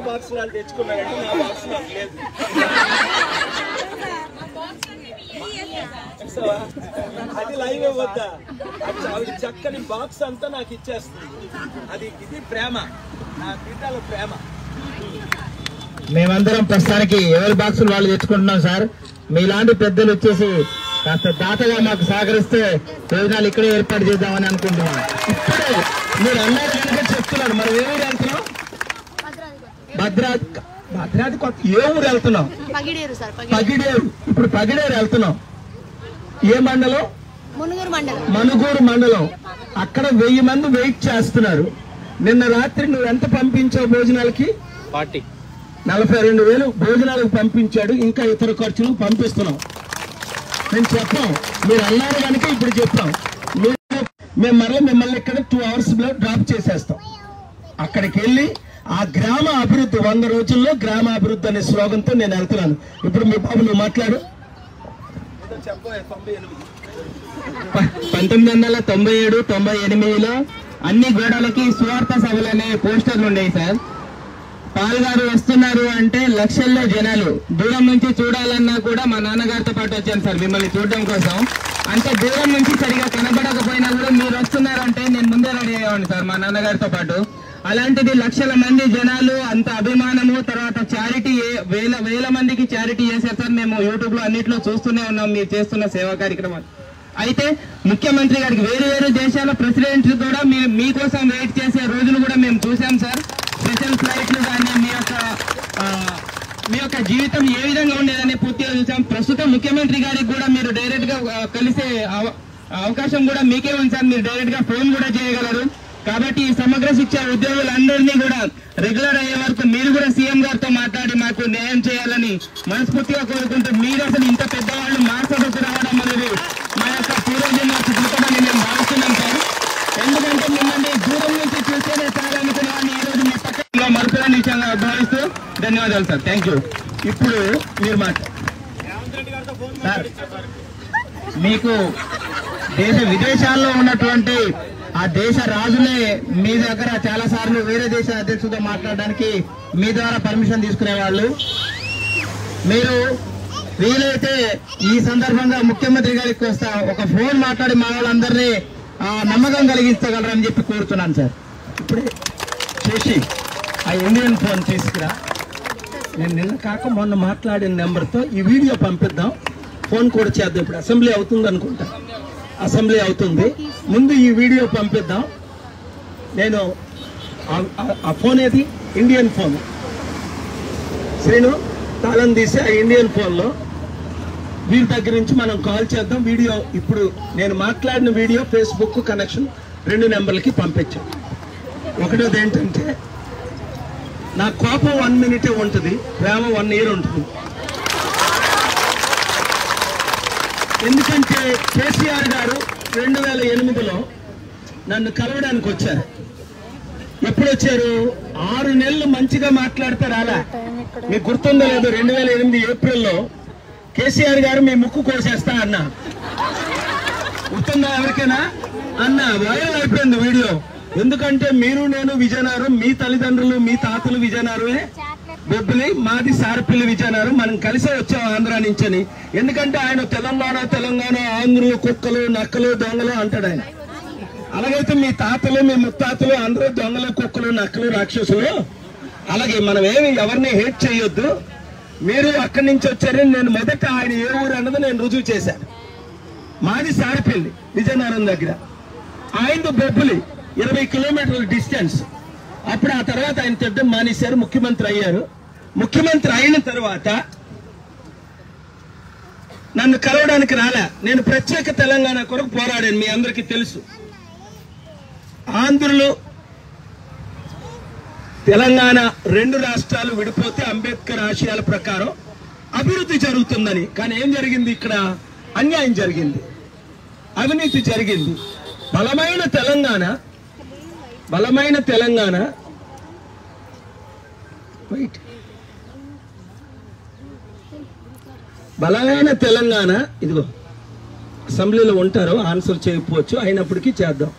Box వాళ్ళు తెచ్చుకున్నారంటే నా box నాకు లేదు. అది లైవ్ వద్దా? అది చక్కని బాక్స్ అంతా నాకు ఇచ్చేస్తుంది. ఇది ప్రేమ, నా బిడ్డల ప్రేమ. మేమందరం ప్రస్తుతానికి ఎవరి బాక్సులు వాళ్ళు తెచ్చుకుంటున్నాం సార్. మీలాంటి పెద్దలు వచ్చేసి కాస్త దాతగా మాకు సహకరిస్తే భోజనాలు ఇక్కడే ఏర్పాటు చేద్దామని అనుకుంటున్నాం. ఇప్పుడే మీరు అన్నారు కనుక చెప్తున్నాను. మరి ఏ ఊరు వెళ్తున్నాం? భద్రాద్రి కొత్త. ఏ ఊరు వెళ్తున్నాం? పగిడేరు. ఇప్పుడు పగిడేరు వెళ్తున్నాం. ఏ మండలం? మనుగూరు మండలం. అక్కడ 1000 మంది వెయిట్ చేస్తున్నారు. నిన్న రాత్రి నువ్వు ఎంత పంపించావు భోజనాలకి? 42,000 భోజనాలకు పంపించాడు. ఇంకా ఇతర ఖర్చులు పంపిస్తున్నాం. మేము చెప్పాం, మీరు అన్నారు కనుక ఇప్పుడు చెప్పాం. మేము మరలా మిమ్మల్ని ఇక్కడ 2 hours లో డ్రాప్ చేసేస్తాం. అక్కడికి వెళ్ళి ఆ గ్రామ అభివృద్ధి 100 రోజుల్లో గ్రామ అభివృద్ధి అనే స్లోగన్తో నేను వెళ్తున్నాను. ఇప్పుడు మీ బాబు నువ్వు మాట్లాడు. 1997-98లో అన్ని గోడలకి స్వార్థ సభలు అనే పోస్టర్లు ఉండేవి సార్. పాల్గారు వస్తున్నారు అంటే లక్షల్లో జనాలు. దూరం నుంచి చూడాలన్నా కూడా మా నాన్నగారితో పాటు వచ్చాను సార్ మిమ్మల్ని చూడడం కోసం. అంటే దూరం నుంచి సరిగా కనబడకపోయినా కూడా మీరు వస్తున్నారంటే నేను ముందే రెడీ అయ్యేవాడిని సార్ మా నాన్నగారితో పాటు. అలాంటిది లక్షల మంది జనాలు, అంత అభిమానము, తర్వాత చారిటీ వేల మందికి చారిటీ చేశారు సార్. మేము యూట్యూబ్ లో అన్నింటిలో చూస్తూనే ఉన్నాం మీరు చేస్తున్న సేవా కార్యక్రమాలు. అయితే ముఖ్యమంత్రి గారికి వేరు దేశాల ప్రెసిడెంట్ కూడా మీకోసం వెయిట్ చేసే రోజులు కూడా మేము చూసాం సార్. స్పెషల్ ఫ్లైట్లు కానీ మీ యొక్క జీవితం ఏ విధంగా ఉండేదని పూర్తిగా చూసాం. ప్రస్తుతం ముఖ్యమంత్రి గారికి కూడా మీరు డైరెక్ట్ గా కలిసే అవకాశం కూడా మీకే ఉంది సార్. మీరు డైరెక్ట్ గా ఫోన్ కూడా చేయగలరు. కాబట్టి ఈ సమగ్ర శిక్ష ఉద్యోగులందరినీ కూడా రెగ్యులర్ అయ్యే వరకు మీరు కూడా సీఎం గారితో మాట్లాడి మాకు న్యాయం చేయాలని మనస్ఫూర్తిగా కోరుకుంటూ, మీరు అసలు ఇంత పెద్దవాళ్ళు మా సభకు రావడం అనేది మా యొక్క పూర్వజన్మ సుకృతమని మేము భావిస్తున్నాం సార్. ఎందుకంటే మిమ్మల్ని దూరం నుంచి చూస్తేనే సార్ అనుకున్నాను. ఈ రోజు మీ పక్కన మరుపులని విషయంగా భావిస్తూ ధన్యవాదాలు సార్. Thank you. ఇప్పుడు మీరు సార్, మీకు విదేశాల్లో ఉన్నటువంటి ఆ దేశ రాజులే మీ దగ్గర చాలా సార్లు వేరే దేశ అధ్యక్షుడితో మాట్లాడడానికి మీ ద్వారా పర్మిషన్ తీసుకునేవాళ్ళు. మీరు వీలైతే ఈ సందర్భంగా ముఖ్యమంత్రి గారికి వస్తా ఒక ఫోన్ మాట్లాడి మా వాళ్ళందరినీ నమ్మకం కలిగించగలరని చెప్పి కోరుతున్నాను సార్. ఇప్పుడే చేసి ఆ ఇండియన్ ఫోన్ తీసుకురా. నేను నిన్న కాక మొన్న మాట్లాడిన నెంబర్తో ఈ వీడియో పంపిద్దాం. ఫోన్ కూడా చేద్దాం. ఇప్పుడు అసెంబ్లీ అవుతుంది అనుకుంటా. అసెంబ్లీ అవుతుంది, ముందు ఈ వీడియో పంపిద్దాం. నేను ఆ ఫోన్ ఏది? Indian phone. శ్రీను తాళం తీసి ఆ ఇండియన్ ఫోన్లో వీరి దగ్గర నుంచి మనం కాల్ చేద్దాం. వీడియో ఇప్పుడు నేను మాట్లాడిన వీడియో ఫేస్బుక్ కనెక్షన్ 2 నెంబర్లకి పంపించాం. ఒకటోది ఏంటంటే, నా కోపం 1 minute ఉంటుంది, ప్రేమ 1 year ఉంటుంది. ఎందుకంటే కేసీఆర్ గారు 2008లో నన్ను కలవడానికి వచ్చారు. ఎప్పుడు వచ్చారు? 6 నెలలు మంచిగా మాట్లాడితే రాలా. మీకు గుర్తుందో లేదు, 2008 ఏప్రిల్లో కేసీఆర్ గారు మీ ముక్కు కోసేస్తా అన్నా. గుర్తుందా ఎవరికైనా? అన్న వైరల్ అయిపోయింది వీడియో. ఎందుకంటే మీరు నేను విజయనగరం, మీ తల్లిదండ్రులు మీ తాతలు విజయనగరమే, బొబ్బిలి, మాది సారపల్లి విజయనగరం, మనం కలిసే వచ్చాం ఆంధ్ర నుంచని. ఎందుకంటే ఆయన తెలంగాణ ఆంధ్రులు కుక్కలు నక్కలు దొంగలు అంటాడు ఆయన. అలాగైతే మీ తాతలు మీ ముత్తాతలు అందరూ దొంగలు కుక్కలు నక్కలు రాక్షసులు. అలాగే మనం ఏమి ఎవరిని హేట్ చేయొద్దు. మీరు అక్కడి నుంచి వచ్చారని నేను మొదట ఆయన ఏ ఊరు అన్నది నేను రుజువు చేశాను. మాది సారపల్లి విజయనగరం దగ్గర, ఆయనది బొబ్బిలి 20 kilometers డిస్టెన్స్. అప్పుడు ఆ తర్వాత ఆయన తిట్టడం మానేశారు, ముఖ్యమంత్రి అయ్యారు. ముఖ్యమంత్రి అయిన తర్వాత నన్ను కలవడానికి రాలే. నేను ప్రత్యేక తెలంగాణ కొరకు పోరాడాను, మీ అందరికీ తెలుసు. ఆంధ్రులు తెలంగాణ 2 రాష్ట్రాలు విడిపోతే అంబేద్కర్ ఆశయాల ప్రకారం అభివృద్ధి జరుగుతుందని. కానీ ఏం జరిగింది? ఇక్కడ అన్యాయం జరిగింది, అవినీతి జరిగింది. బలమైన తెలంగాణ ఇదిగో అసెంబ్లీలో ఉంటారు, ఆన్సర్ చేయకపోవచ్చు, అయినప్పటికీ చేద్దాం.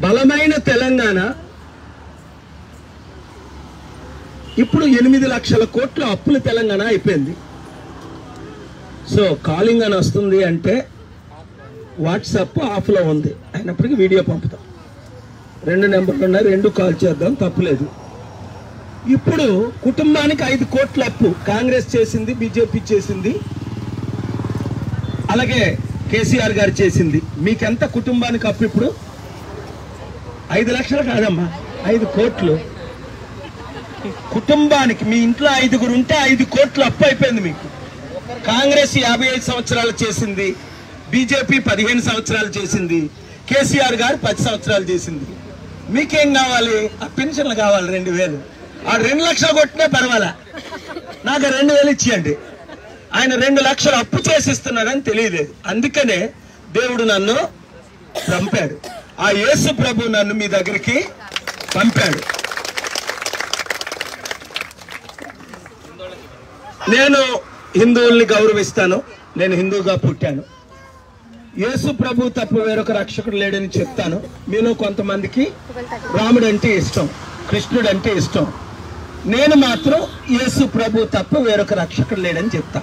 బలమైన తెలంగాణ ఇప్పుడు 8 లక్షల కోట్ల అప్పులు తెలంగాణ అయిపోయింది. సో కాలింగ్ అని వస్తుంది అంటే వాట్సాప్ ఆఫ్లో ఉంది, అయినప్పటికీ వీడియో పంపుతాం. 2 నెంబర్లు ఉన్నాయి, 2 కాల్ చేద్దాం, తప్పులేదు. ఇప్పుడు కుటుంబానికి 5 కోట్ల అప్పు కాంగ్రెస్ చేసింది, బీజేపీ చేసింది, అలాగే కేసీఆర్ గారు చేసింది. మీకెంత కుటుంబానికి అప్పు ఇప్పుడు? 5 లక్షలు కాదమ్మా, 5 కోట్లు కుటుంబానికి. మీ ఇంట్లో 5గురు ఉంటే 5 కోట్ల అప్పు అయిపోయింది మీకు. కాంగ్రెస్ 55 సంవత్సరాలు చేసింది, బీజేపీ 15 సంవత్సరాలు చేసింది, కేసీఆర్ గారు 10 సంవత్సరాలు చేసింది. మీకేం కావాలి? ఆ పెన్షన్లు కావాలి 2000. ఆ 2 లక్షలు కొట్టినా పర్వాలా, నాకు 2000 ఇచ్చేయండి. ఆయన 2 లక్షలు అప్పు చేసిస్తున్నారని తెలియలేదు. అందుకనే దేవుడు నన్ను పంపాడు, ఆ యేసు ప్రభు నన్ను మీ దగ్గరికి పంపాడు. నేను హిందువుల్ని గౌరవిస్తాను, నేను హిందువుగా పుట్టాను. యేసు ప్రభు తప్ప వేరొక రక్షకుడు లేడని చెప్తాను. మీలో కొంతమందికి రాముడు అంటే ఇష్టం, కృష్ణుడు అంటే ఇష్టం. నేను మాత్రం యేసు ప్రభు తప్ప వేరొక రక్షకుడు లేడని చెప్తా.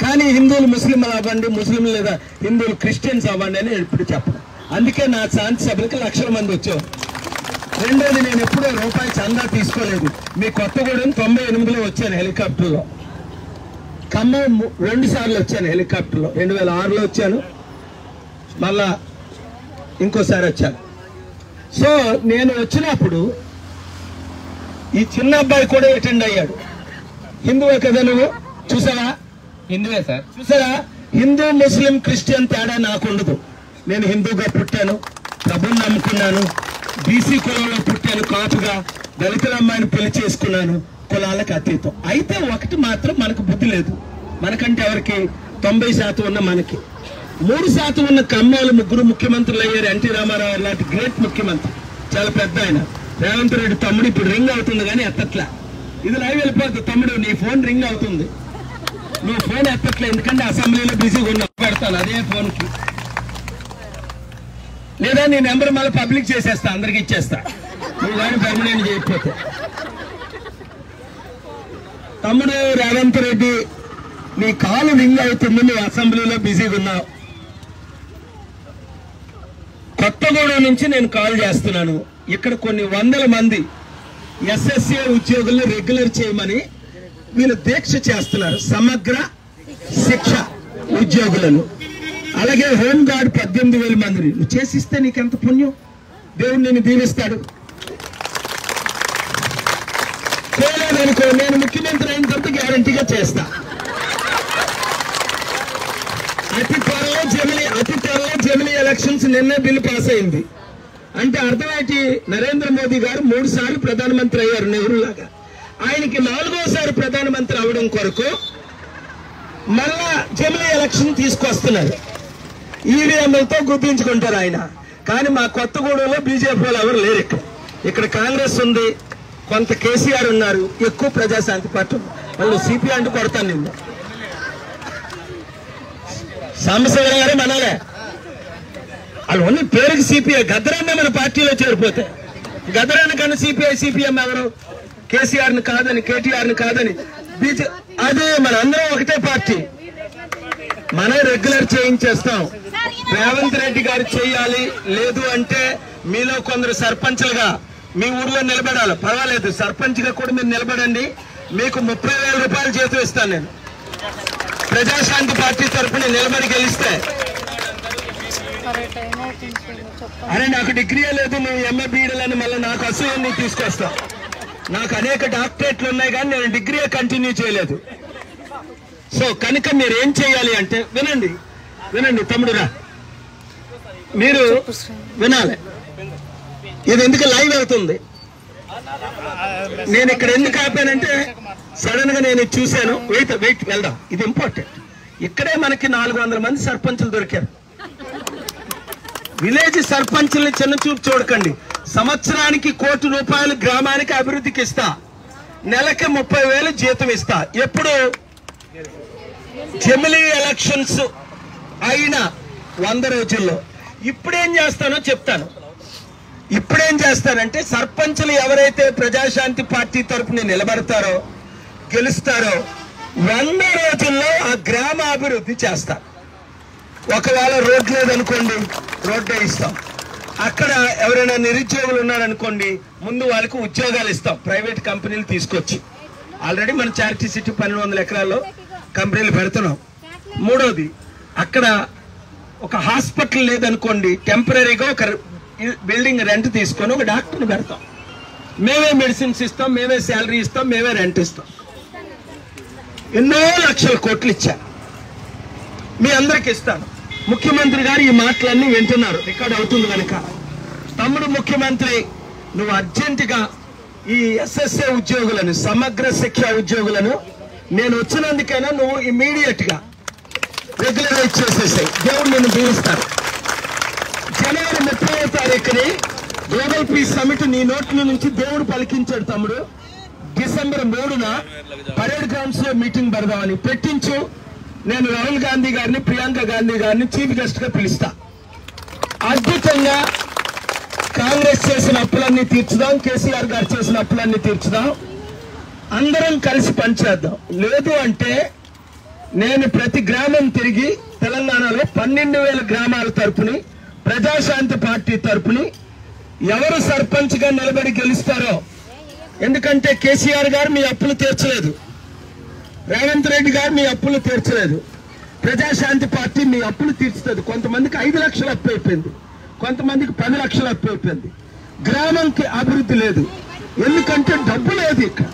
కానీ హిందువులు ముస్లింలు అవ్వండి, ముస్లింలు లేదా హిందువులు క్రిస్టియన్స్ అవ్వండి అని ఎప్పుడు చెప్పను. అందుకే నా శాంతి సభలకు లక్షల మంది వచ్చారు. రెండోది, నేను ఎప్పుడూ రూపాయి చందా తీసుకోలేదు. మీ కొత్తగూడెం 98లో వచ్చాను హెలికాప్టర్లో, ఖమ్మం 2 సార్లు వచ్చాను హెలికాప్టర్లో. 2006లో వచ్చాను, మళ్ళా ఇంకోసారి వచ్చాను. సో నేను వచ్చినప్పుడు ఈ చిన్న అబ్బాయి కూడా అటెండ్ అయ్యాడు. హిందువే కదా నువ్వు? చూసావా? హిందువే సార్. చూసారా? హిందూ ముస్లిం క్రిస్టియన్ తేడా నాకు ఉండదు. నేను హిందూగా పుట్టాను, ప్రభుని నమ్ముకున్నాను, బీసీ కులంలో పుట్టాను, కాపుగా దళితుల అమ్మాయిని పెళ్లి చేసుకున్నాను, కులాలకు అతీతం. అయితే ఒకటి మాత్రం మనకు బుద్ధి లేదు. మనకంటే ఎవరికి? 90% ఉన్న మనకి. 3% ఉన్న కమ్మాలు 3 ముఖ్యమంత్రులు అయ్యారు. ఎన్టీ రామారావు లాంటి గ్రేట్ ముఖ్యమంత్రి, చాలా పెద్ద ఆయన. రేవంత్ రెడ్డి తమ్ముడు ఇప్పుడు రింగ్ అవుతుంది కానీ ఎత్తట్లా. ఇది లైవ్ వెళ్ళిపోతుంది. తమ్ముడు నీ ఫోన్ రింగ్ అవుతుంది, నువ్వు ఫోన్ ఎత్తట్లే, ఎందుకంటే అసెంబ్లీలో బిజీగా ఉన్నా. పెడతాను అదే ఫోన్కి, లేదా నీ నెంబర్ మళ్ళీ పబ్లిక్ చేసేస్తా, అందరికి ఇచ్చేస్తా, నువ్వు కానీ పర్మనెంట్ చేయకపోతే. తమ్ముడు రేవంత్ రెడ్డి, నీ కాలు రింగ్ అవుతుంది, నువ్వు అసెంబ్లీలో బిజీగా ఉన్నావు. కొత్తగూడెం నుంచి నేను కాల్ చేస్తున్నాను. ఇక్కడ కొన్ని 100 మంది ఎస్ఎస్ఏ ఉద్యోగుల్ని రెగ్యులర్ చేయమని వీళ్ళు దీక్ష చేస్తున్నారు, సమగ్ర శిక్ష ఉద్యోగులను. అలాగే హోంగార్డ్ 18,000 మందిని నువ్వు చేసిస్తే నీకెంత పుణ్యం, దేవుడు నిన్ను దీవిస్తాడు. చేయలేదనుకో, నేను ముఖ్యమంత్రి అయిన తర్వాత గ్యారంటీగా చేస్తా. అతి త్వరలో జమిలీ ఎలక్షన్స్. నిన్నే బిల్లు పాస్ అయింది అంటే అర్థం ఏంటి? నరేంద్ర మోదీ గారు 3 సార్లు ప్రధానమంత్రి అయ్యారు, నెహ్రూ లాగా. ఆయనకి 4వసారి ప్రధానమంత్రి అవడం కొరకు మళ్ళా జమిలీ ఎలక్షన్ తీసుకొస్తున్నారు. ఈవీఎంలతో గుర్తించుకుంటారు ఆయన. కానీ మా కొత్తగూడెంలో బీజేపీ వాళ్ళు ఎవరు లేరు. ఇక్కడ కాంగ్రెస్ ఉంది, కొంత కేసీఆర్ ఉన్నారు, ఎక్కువ ప్రజాశాంతి పార్టీ. వాళ్ళు సిపిఐ అంటూ కొడతాను నిన్ను. సాంబశివరావు గారే మనాలే, వాళ్ళు ఓన్లీ పేరుకి సిపిఐ. గద్దరన్న మన పార్టీలో చేరిపోతే, గద్దరన్న కన్నా సిపిఎం ఎవరు? కేసీఆర్ని కాదని, కేటీఆర్ని కాదని అదే మన అందరం ఒకటే పార్టీ. మనం రెగ్యులర్ చేయించేస్తాం. రేవంత్ రెడ్డి గారు చేయాలి, లేదు అంటే మీలో కొందరు సర్పంచ్లుగా మీ ఊర్లో నిలబడాలి, పర్వాలేదు, సర్పంచ్గా కూడా మీరు నిలబడండి. మీకు 30,000 రూపాయలు జీతం ఇస్తాను నేను, ప్రజాశాంతి పార్టీ తరఫున నిలబడి గెలిస్తే. అరే నాకు డిగ్రీయే లేదు, నువ్వు ఎంఏ బీఈడీలని మళ్ళీ నాకు అసూయని తీసుకొస్తా. నాకు అనేక డాక్టరేట్లు ఉన్నాయి కానీ నేను డిగ్రీ కంటిన్యూ చేయలేదు. సో కనుక మీరు ఏం చేయాలి అంటే, వినండి తమ్ముడురా, మీరు వినాలి. ఇది ఎందుకు లైవ్ అవుతుంది, నేను ఇక్కడ ఎందుకు ఆపానంటే సడన్ గా నేను చూశాను. వెయిట్ వెళ్దాం, ఇది ఇంపార్టెంట్. ఇక్కడే మనకి 400 మంది సర్పంచులు దొరికారు. విలేజ్ సర్పంచుల్ని చిన్న చూపు చూడకండి. సంవత్సరానికి 1 కోటి రూపాయలు గ్రామానికి అభివృద్ధికి ఇస్తా, నెలకి 30,000 జీతం ఇస్తా. ఎప్పుడు? జమిలీ ఎలక్షన్స్ అయిన 100 రోజుల్లో. ఇప్పుడేం చేస్తానో చెప్తాను. ఇప్పుడేం చేస్తానంటే సర్పంచులు ఎవరైతే ప్రజాశాంతి పార్టీ తరపున నిలబడతారో గెలుస్తారో 100 రోజుల్లో ఆ గ్రామ అభివృద్ధి చేస్తారు. ఒకవేళ రోడ్ లేదనుకోండి, రోడ్డే ఇస్తాం. అక్కడ ఎవరైనా నిరుద్యోగులు ఉన్నారనుకోండి, ముందు వాళ్ళకి ఉద్యోగాలు ఇస్తాం ప్రైవేట్ కంపెనీలు తీసుకొచ్చి. ఆల్రెడీ మన చారిటీ సిటీ 1200 ఎకరాల్లో కంపెనీలు పెడుతున్నాం. మూడోది, అక్కడ ఒక హాస్పిటల్ లేదనుకోండి, టెంపరీగా ఒక బిల్డింగ్ రెంట్ తీసుకొని ఒక డాక్టర్ని పెడతాం. మేమే మెడిసిన్స్ ఇస్తాం, మేమే శాలరీ ఇస్తాం, మేమే రెంట్ ఇస్తాం. ఎన్నో లక్షల కోట్లు ఇచ్చాను, మీ అందరికి ఇస్తాను. ముఖ్యమంత్రి గారు ఈ మాటలన్నీ వింటున్నారు, రికార్డ్ అవుతుంది కనుక. తమ్ముడు ముఖ్యమంత్రి, నువ్వు అర్జెంటుగా ఈ ఎస్ఎస్ఏ ఉద్యోగులను, సమగ్ర శిక్ష ఉద్యోగులను నేను వచ్చినందుకైనా నువ్వు ఇమీడియట్ గా రెగ్యులరైజ్ చేసేసాయి. దేవుడు నిన్ను దీవిస్తాడు. జనవరి 30వ తారీఖుని గ్లోబల్ పీస్ సమిట్ నీ నోట్ల నుంచి దేవుడు పలికించాడు తమ్ముడు. డిసెంబర్ 3న పరేడ్ గ్రౌండ్స్ లో మీటింగ్ పెడదామని పెట్టించు. నేను రాహుల్ గాంధీ గారిని, ప్రియాంక గాంధీ గారిని చీఫ్ గెస్ట్ గా పిలుస్తా. అద్భుతంగా కాంగ్రెస్ చేసిన అప్పులన్నీ తీర్చుదాం, కేసీఆర్ గారు చేసిన అప్పులన్నీ తీర్చుదాం, అందరం కలిసి పనిచేద్దాం. లేదు అంటే నేను ప్రతి గ్రామం తిరిగి తెలంగాణలో 12,000 గ్రామాల తరపుని ప్రజాశాంతి పార్టీ తరపుని ఎవరు సర్పంచ్ గా నిలబడి గెలుస్తారో, ఎందుకంటే కేసీఆర్ గారు మీ అప్పులు తీర్చలేదు, రేవంత్ రెడ్డి గారు మీ అప్పులు తీర్చలేదు, ప్రజాశాంతి పార్టీ మీ అప్పులు తీర్చుతుంది. కొంతమందికి 5 లక్షలు అప్పు అయిపోయింది, కొంతమందికి 10 లక్షలు అప్పు అయిపోయింది. గ్రామంకి అభివృద్ధి లేదు, ఎందుకంటే డబ్బు లేదు. ఇక్కడ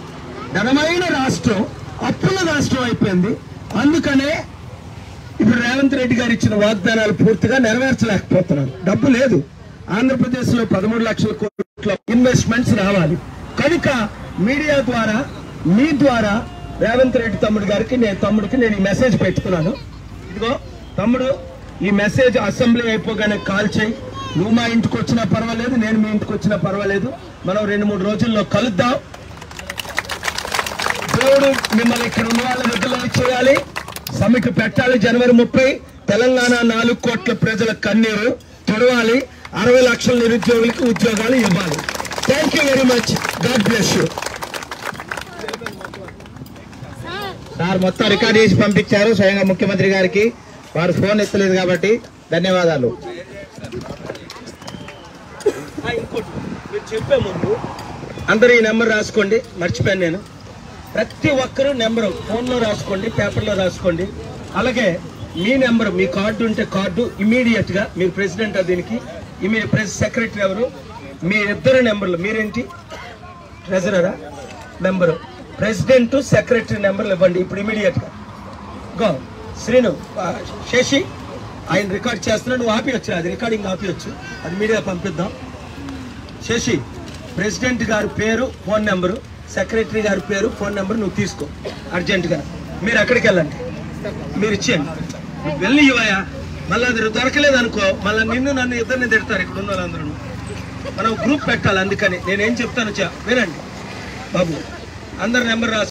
ధనమైన రాష్ట్రం అప్పుల రాష్ట్రం అయిపోయింది. అందుకనే ఇప్పుడు రేవంత్ రెడ్డి గారు ఇచ్చిన వాగ్దానాలు పూర్తిగా నెరవేర్చలేకపోతున్నారు, డబ్బు లేదు. ఆంధ్రప్రదేశ్ లో 13 లక్షల కోట్ల ఇన్వెస్ట్మెంట్స్ రావాలి. కనుక మీడియా ద్వారా, మీ ద్వారా రేవంత్ రెడ్డి తమ్ముడికి నేను ఈ మెసేజ్ పెట్టుకున్నాను. ఇదిగో తమ్ముడు, ఈ మెసేజ్ అసెంబ్లీ అయిపోగానే కాల్ చేయి. నువ్వు మా ఇంటికి వచ్చినా పర్వాలేదు, నేను మీ ఇంటికి వచ్చినా పర్వాలేదు. మనం 2-3 రోజుల్లో కలుద్దాం. దేవుడు మిమ్మల్ని ఇక్కడ ఉన్న వాళ్ళ రెగ్యులర్ చేయాలి. సమిట్ పెట్టాలి. జనవరి 30 తెలంగాణ 4 కోట్ల ప్రజల కన్నీరు తుడవాలి. 60 లక్షల నిరుద్యోగులకు ఉద్యోగాలు ఇవ్వాలి. Thank you very much. God bless you. Sir మొత్తం రికార్డ్ చేసి పంపించారు స్వయంగా ముఖ్యమంత్రి గారికి. వారు ఫోన్ ఎత్తలేదు కాబట్టి ధన్యవాదాలు. ఇంకోటి మీరు చెప్పే ముందు అందరూ ఈ నెంబర్ రాసుకోండి, మర్చిపోయాను నేను. ప్రతి ఒక్కరూ నెంబరు ఫోన్లో రాసుకోండి, పేపర్లో రాసుకోండి. అలాగే మీ నెంబరు, మీ కార్డు ఉంటే కార్డు ఇమీడియట్ గా మీరు ప్రెసిడెంట్ దీనికి, ప్రెస్ సెక్రటరీ ఎవరు, మీ ఇద్దరు నెంబర్లు, మీరేంటి ట్రెజరరా నెంబరు, ప్రెసిడెంట్ సెక్రటరీ నెంబర్లు ఇవ్వండి ఇప్పుడు ఇమీడియట్ గా. గో శ్రీను, శశి ఆయన రికార్డ్ చేస్తున్నాడు, నువ్వు ఆపివచ్చు, అది రికార్డింగ్ ఆపివచ్చు, అది మీడియా పంపిద్దాం. శశి, ప్రెసిడెంట్ గారి పేరు, ఫోన్ నెంబరు, సెక్రటరీ గారి పేరు, ఫోన్ నెంబర్ నువ్వు తీసుకో అర్జెంటుగా. మీరు ఎక్కడికి వెళ్ళండి, మీరు ఇచ్చేయండి. నువ్వు వెళ్ళి ఇవ్వయా, మళ్ళీ అది దొరకలేదు అనుకో, మళ్ళీ నన్ను ఇద్దరిని తిడతారు ఇక్కడ ఉన్న వాళ్ళందరూ. మనం గ్రూప్ పెట్టాలి. అందుకని నేనేం చెప్తాను వినండి బాబు, అందరు నెంబర్ రాసు.